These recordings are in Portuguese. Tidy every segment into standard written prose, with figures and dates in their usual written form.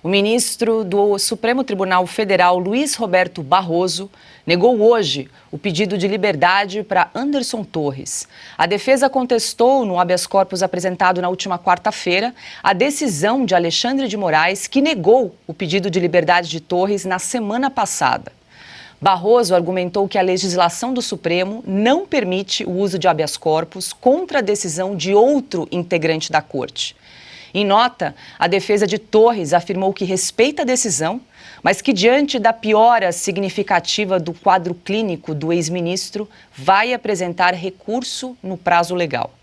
O ministro do Supremo Tribunal Federal, Luiz Roberto Barroso, negou hoje o pedido de liberdade para Anderson Torres. A defesa contestou, no habeas corpus apresentado na última quarta-feira, a decisão de Alexandre de Moraes, que negou o pedido de liberdade de Torres na semana passada. Barroso argumentou que a legislação do Supremo não permite o uso de habeas corpus contra a decisão de outro integrante da Corte. Em nota, a defesa de Torres afirmou que respeita a decisão, mas que, diante da piora significativa do quadro clínico do ex-ministro, vai apresentar recurso no prazo legal.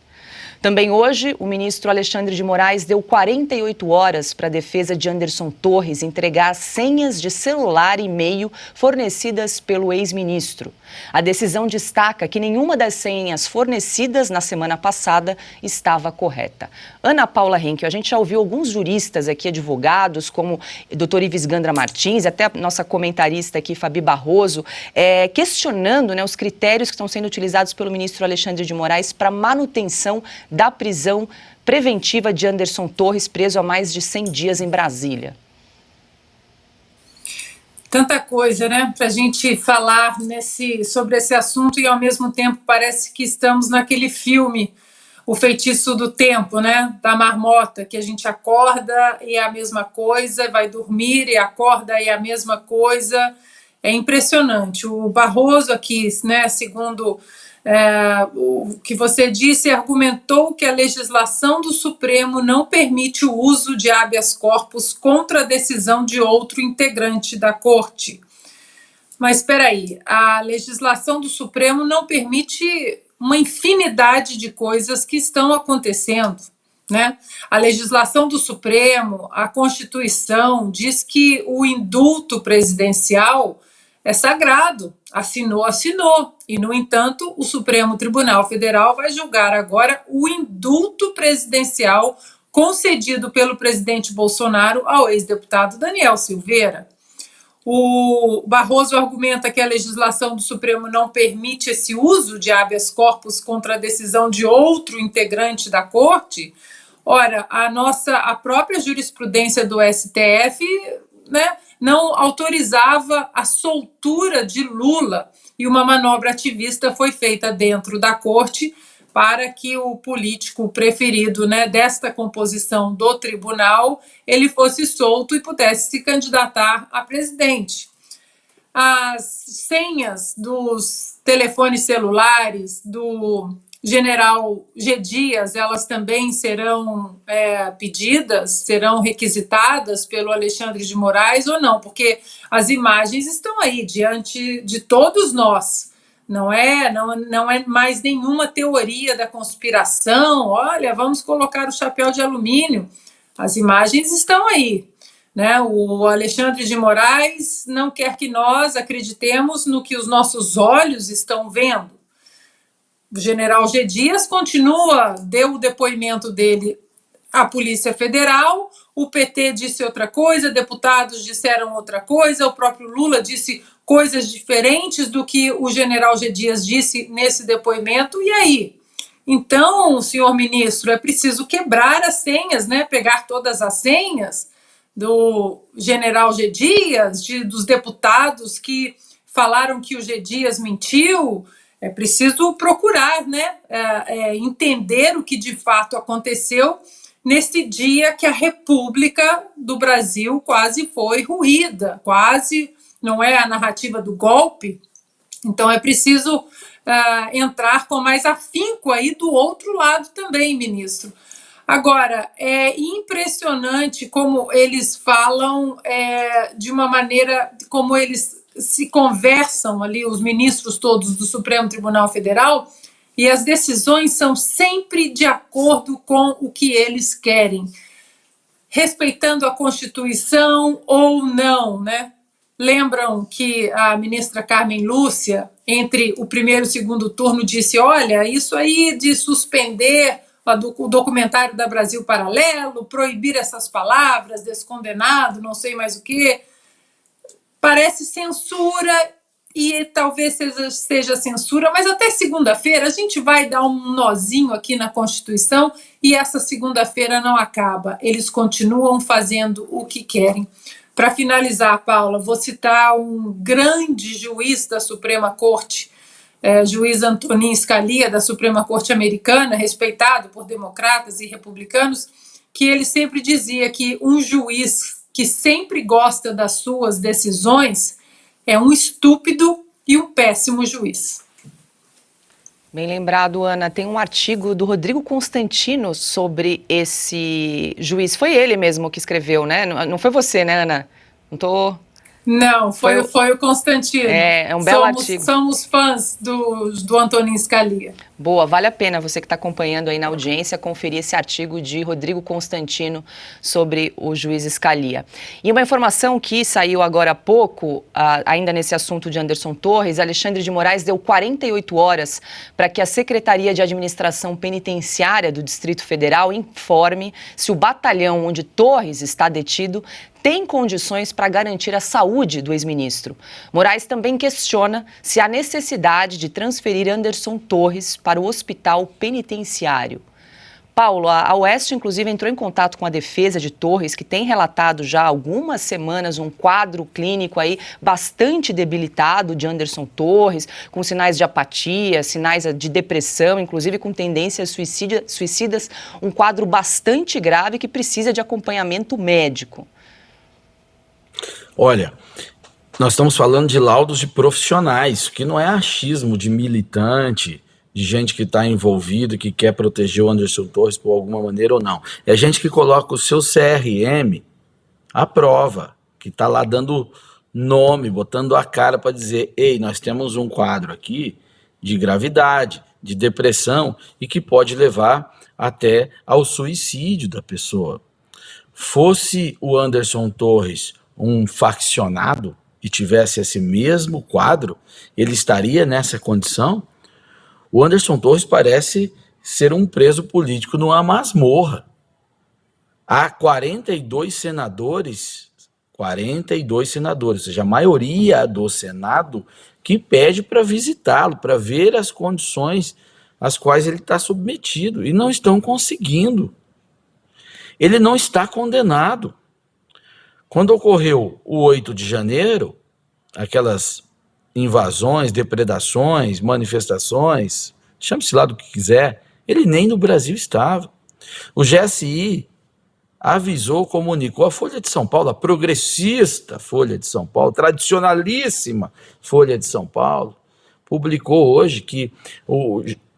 Também hoje, o ministro Alexandre de Moraes deu 48 horas para a defesa de Anderson Torres entregar as senhas de celular e e-mail fornecidas pelo ex-ministro. A decisão destaca que nenhuma das senhas fornecidas na semana passada estava correta. Ana Paula Henkel, a gente já ouviu alguns juristas aqui, advogados, como o doutor Ives Gandra Martins, até a nossa comentarista aqui, Fabi Barroso, questionando, os critérios que estão sendo utilizados pelo ministro Alexandre de Moraes para manutenção da prisão preventiva de Anderson Torres, preso há mais de 100 dias em Brasília. Tanta coisa, para a gente falar sobre esse assunto e, ao mesmo tempo, parece que estamos naquele filme, O Feitiço do Tempo, da marmota, que a gente acorda e é a mesma coisa, vai dormir e acorda e é a mesma coisa. É impressionante. O Barroso aqui, segundo o que você disse, argumentou que a legislação do Supremo não permite o uso de habeas corpus contra a decisão de outro integrante da Corte. Mas espera aí, a legislação do Supremo não permite uma infinidade de coisas que estão acontecendo, A legislação do Supremo, a Constituição, diz que o indulto presidencial é sagrado, assinou. E, no entanto, o Supremo Tribunal Federal vai julgar agora o indulto presidencial concedido pelo presidente Bolsonaro ao ex-deputado Daniel Silveira. O Barroso argumenta que a legislação do Supremo não permite esse uso de habeas corpus contra a decisão de outro integrante da Corte. Ora, a própria jurisprudência do STF, não autorizava a soltura de Lula, e uma manobra ativista foi feita dentro da Corte para que o político preferido desta composição do tribunal ele fosse solto e pudesse se candidatar a presidente. As senhas dos telefones celulares do general G. Dias, elas também serão pedidas, serão requisitadas pelo Alexandre de Moraes ou não, porque as imagens estão aí diante de todos nós. Não é mais nenhuma teoria da conspiração, olha, vamos colocar o chapéu de alumínio. As imagens estão aí. O Alexandre de Moraes não quer que nós acreditemos no que os nossos olhos estão vendo. O general G. Dias deu o depoimento dele à Polícia Federal, o PT disse outra coisa, deputados disseram outra coisa, o próprio Lula disse coisas diferentes do que o general G. Dias disse nesse depoimento, e aí? Então, senhor ministro, é preciso quebrar as senhas, pegar todas as senhas do general G. Dias, dos deputados que falaram que o G. Dias mentiu. É preciso procurar, entender o que de fato aconteceu nesse dia que a República do Brasil quase foi ruída, quase, não é a narrativa do golpe. Então é preciso entrar com mais afinco aí do outro lado também, ministro. Agora, é impressionante como eles falam de uma maneira, como eles se conversam ali, os ministros todos do Supremo Tribunal Federal, e as decisões são sempre de acordo com o que eles querem, respeitando a Constituição ou não, Lembram que a ministra Carmen Lúcia, entre o primeiro e o segundo turno, disse, olha, isso aí de suspender o documentário da Brasil Paralelo, proibir essas palavras, descondenado, não sei mais o quê, parece censura e talvez seja censura, mas até segunda-feira a gente vai dar um nozinho aqui na Constituição e essa segunda-feira não acaba. Eles continuam fazendo o que querem. Para finalizar, Paula, vou citar um grande juiz da Suprema Corte, juiz Antonin Scalia, da Suprema Corte Americana, respeitado por democratas e republicanos, que ele sempre dizia que um juiz que sempre gosta das suas decisões é um estúpido e um péssimo juiz. Bem lembrado, Ana. Tem um artigo do Rodrigo Constantino sobre esse juiz. Foi ele mesmo que escreveu, né? Não foi você, né, Ana? Não tô... Não, foi o Constantino. É um belo artigo. Somos fãs do Antonin Scalia. Boa, vale a pena você que está acompanhando aí na audiência conferir esse artigo de Rodrigo Constantino sobre o juiz Scalia. E uma informação que saiu agora há pouco, ainda nesse assunto de Anderson Torres, Alexandre de Moraes deu 48 horas para que a Secretaria de Administração Penitenciária do Distrito Federal informe se o batalhão onde Torres está detido tem condições para garantir a saúde do ex-ministro. Moraes também questiona se há necessidade de transferir Anderson Torres para o hospital penitenciário. Paulo, a Oeste, inclusive, entrou em contato com a defesa de Torres, que tem relatado já há algumas semanas um quadro clínico aí bastante debilitado de Anderson Torres, com sinais de apatia, sinais de depressão, inclusive com tendências suicidas, um quadro bastante grave que precisa de acompanhamento médico. Olha, nós estamos falando de laudos de profissionais, que não é achismo de militante, de gente que está envolvido, que quer proteger o Anderson Torres por alguma maneira ou não. É gente que coloca o seu CRM à prova, que está lá dando nome, botando a cara para dizer, ei, nós temos um quadro aqui de gravidade, de depressão, e que pode levar até ao suicídio da pessoa. Fosse o Anderson Torres um faccionado e tivesse esse mesmo quadro, ele estaria nessa condição? O Anderson Torres parece ser um preso político numa masmorra. Há 42 senadores, ou seja, a maioria do Senado, que pede para visitá-lo, para ver as condições às quais ele está submetido, e não estão conseguindo. Ele não está condenado. Quando ocorreu o 8 de janeiro, aquelas invasões, depredações, manifestações, chame-se lá do que quiser, ele nem no Brasil estava. O GSI avisou, comunicou, a Folha de São Paulo, a progressista Folha de São Paulo, tradicionalíssima Folha de São Paulo, publicou hoje que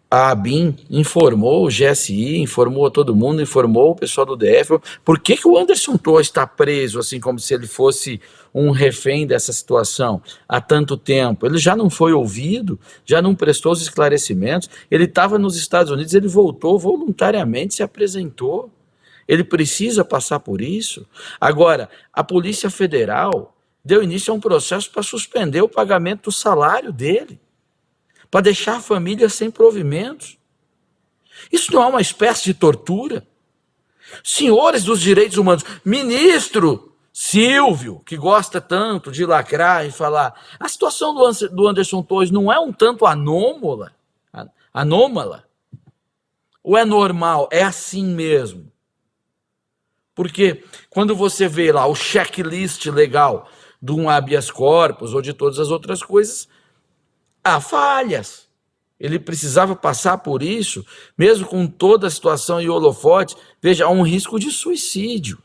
a ABIN informou o GSI, informou todo mundo, informou o pessoal do DF. Por que o Anderson Torres está preso, assim como se ele fosse um refém dessa situação há tanto tempo? Ele já não foi ouvido, já não prestou os esclarecimentos, ele estava nos Estados Unidos, ele voltou voluntariamente, se apresentou. Ele precisa passar por isso? Agora, a Polícia Federal deu início a um processo para suspender o pagamento do salário dele, para deixar a família sem provimentos. Isso não é uma espécie de tortura? Senhores dos direitos humanos, ministro Silvio, que gosta tanto de lacrar e falar, a situação do Anderson Torres não é um tanto anômala? Ou é normal? É assim mesmo? Porque quando você vê lá o checklist legal de um habeas corpus ou de todas as outras coisas, há falhas. Ele precisava passar por isso, mesmo com toda a situação e holofote. Veja, há um risco de suicídio,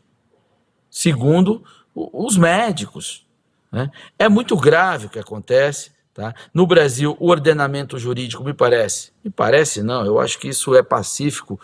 segundo os médicos, né? É muito grave o que acontece, tá? No Brasil, o ordenamento jurídico, me parece não, eu acho que isso é pacífico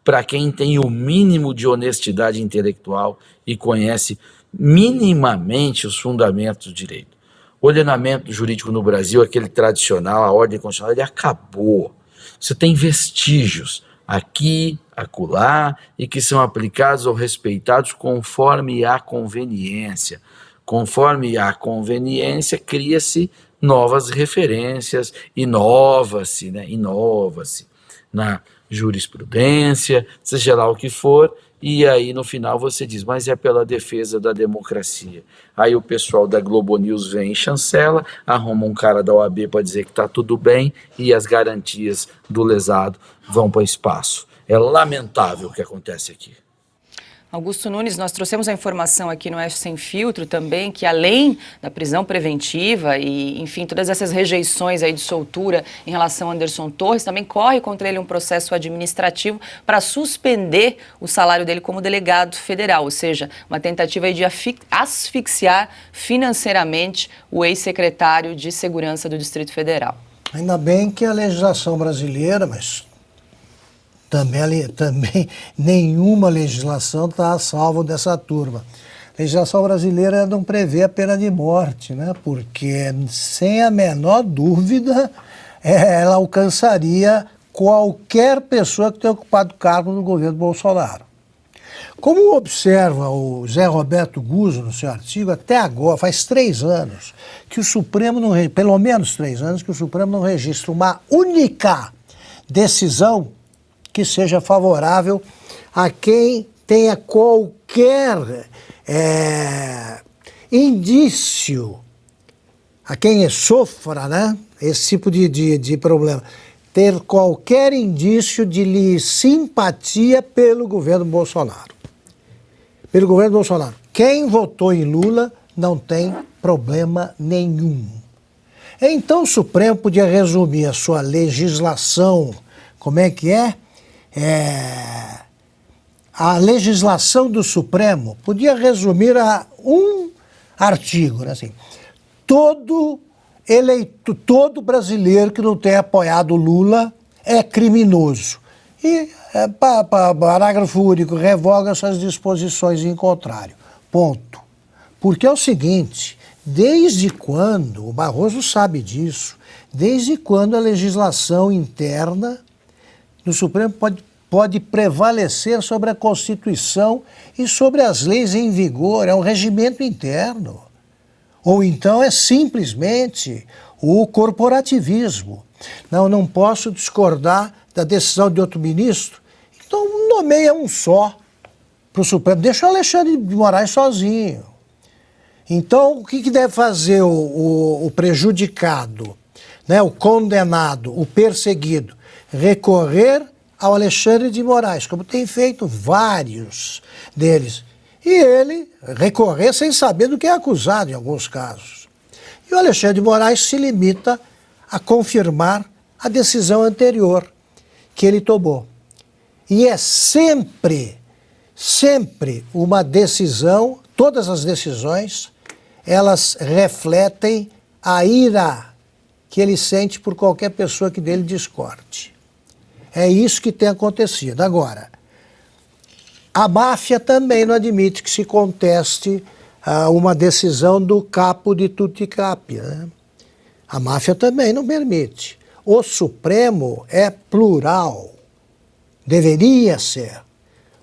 para quem tem o mínimo de honestidade intelectual e conhece minimamente os fundamentos do direito. O ordenamento jurídico no Brasil, aquele tradicional, a ordem constitucional, ele acabou. Você tem vestígios aqui, acolá, e que são aplicados ou respeitados conforme a conveniência. Conforme a conveniência, cria-se novas referências, inova-se, né? Inova-se. na jurisprudência, seja lá o que for, e aí no final você diz, mas é pela defesa da democracia. Aí o pessoal da Globo News vem e chancela, arruma um cara da OAB para dizer que está tudo bem e as garantias do lesado vão para o espaço. É lamentável o que acontece aqui. Augusto Nunes, nós trouxemos a informação aqui no Oeste Sem Filtro também que além da prisão preventiva e, enfim, todas essas rejeições aí de soltura em relação a Anderson Torres, também corre contra ele um processo administrativo para suspender o salário dele como delegado federal, ou seja, uma tentativa aí de asfixiar financeiramente o ex-secretário de Segurança do Distrito Federal. Ainda bem que a legislação brasileira, mas também nenhuma legislação está a salvo dessa turma. A legislação brasileira não prevê a pena de morte, né? Porque, sem a menor dúvida, ela alcançaria qualquer pessoa que tenha ocupado cargo no governo Bolsonaro. Como observa o Zé Roberto Guzzo no seu artigo, até agora, faz 3 anos, que o Supremo, pelo menos 3 anos, que o Supremo não registra uma única decisão que seja favorável a quem tenha qualquer indício, a quem sofra, né, esse tipo de problema, ter qualquer indício de simpatia pelo governo Bolsonaro. Pelo governo Bolsonaro. Quem votou em Lula não tem problema nenhum. Então o Supremo podia resumir a sua legislação, como é que é? A legislação do Supremo podia resumir a um artigo, né, assim, todo brasileiro que não tenha apoiado Lula é criminoso. E parágrafo único, revoga suas disposições em contrário. Ponto. Porque é o seguinte, desde quando, o Barroso sabe disso, desde quando a legislação interna no Supremo pode prevalecer sobre a Constituição e sobre as leis em vigor, é um regimento interno. Ou então é simplesmente o corporativismo. Não posso discordar da decisão de outro ministro, então nomeia um só para o Supremo, deixa o Alexandre de Moraes sozinho. Então o que deve fazer o prejudicado, né, o condenado, o perseguido? Recorrer ao Alexandre de Moraes, como tem feito vários deles. E ele recorrer sem saber do que é acusado em alguns casos. E o Alexandre de Moraes se limita a confirmar a decisão anterior que ele tomou. E é sempre uma decisão, todas as decisões, elas refletem a ira que ele sente por qualquer pessoa que dele discorde. É isso que tem acontecido. Agora, a máfia também não admite que se conteste uma decisão do capo de Tuticapia, né? A máfia também não permite. O Supremo é plural, deveria ser,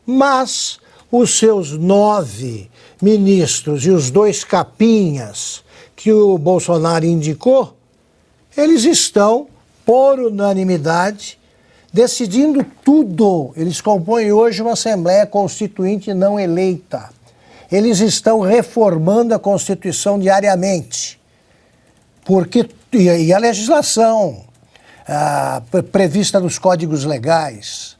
mas os seus 9 ministros e os 2 capinhas que o Bolsonaro indicou, eles estão, por unanimidade, decidindo tudo. Eles compõem hoje uma Assembleia Constituinte não eleita. Eles estão reformando a Constituição diariamente. E a legislação prevista nos códigos legais,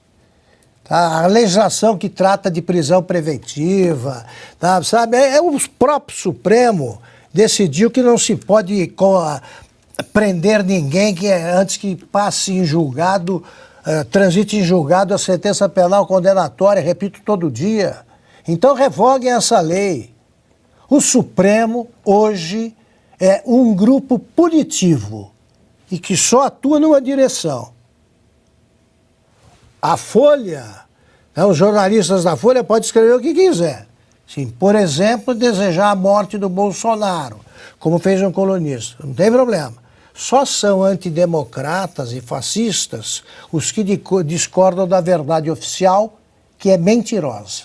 tá? A legislação que trata de prisão preventiva, tá? Sabe? O próprio Supremo decidiu que não se pode prender ninguém antes que passe em julgado, transite em julgado a sentença penal condenatória, repito, todo dia. Então revoguem essa lei. O Supremo hoje é um grupo punitivo e que só atua numa direção. A Folha, né, os jornalistas da Folha podem escrever o que quiser. Sim, por exemplo, desejar a morte do Bolsonaro, como fez um colunista. Não tem problema. Só são antidemocratas e fascistas os que discordam da verdade oficial, que é mentirosa.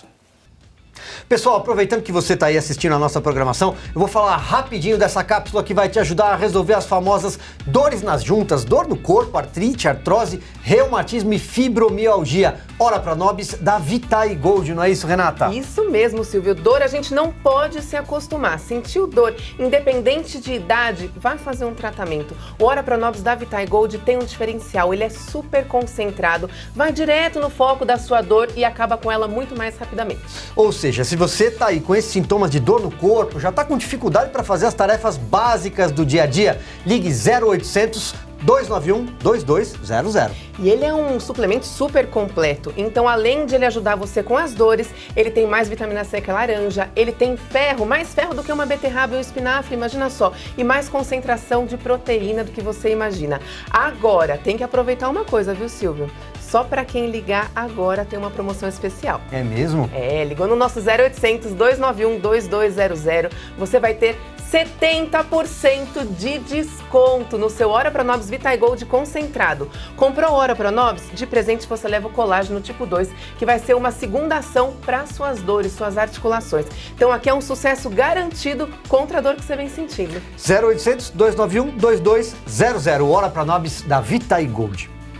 Pessoal, aproveitando que você está aí assistindo a nossa programação, eu vou falar rapidinho dessa cápsula que vai te ajudar a resolver as famosas dores nas juntas, dor no corpo, artrite, artrose, reumatismo e fibromialgia. Ora Pronobis da Vitae Gold, não é isso, Renata? Isso mesmo, Silvio. Dor a gente não pode se acostumar. Sentiu dor, independente de idade, vai fazer um tratamento. O Ora Pronobis da Vitae Gold tem um diferencial, ele é super concentrado, vai direto no foco da sua dor e acaba com ela muito mais rapidamente. Ou seja, se você tá aí com esses sintomas de dor no corpo, já tá com dificuldade para fazer as tarefas básicas do dia a dia, ligue 0800 291 2200. E ele é um suplemento super completo, então além de ele ajudar você com as dores, ele tem mais vitamina C que a laranja, ele tem ferro, mais ferro do que uma beterraba e um espinafre, imagina só, e mais concentração de proteína do que você imagina. Agora, tem que aproveitar uma coisa, viu, Silvio? Só para quem ligar agora tem uma promoção especial. É mesmo? Ligou no nosso 0800 291 2200, você vai ter 70% de desconto no seu Ora Pronobis Vitae Gold concentrado. Comprou o Ora Pronobis? De presente você leva o colágeno tipo 2, que vai ser uma segunda ação para suas dores, suas articulações. Então aqui é um sucesso garantido contra a dor que você vem sentindo. 0800 291 2200, Ora Pronobis da Vitae Gold.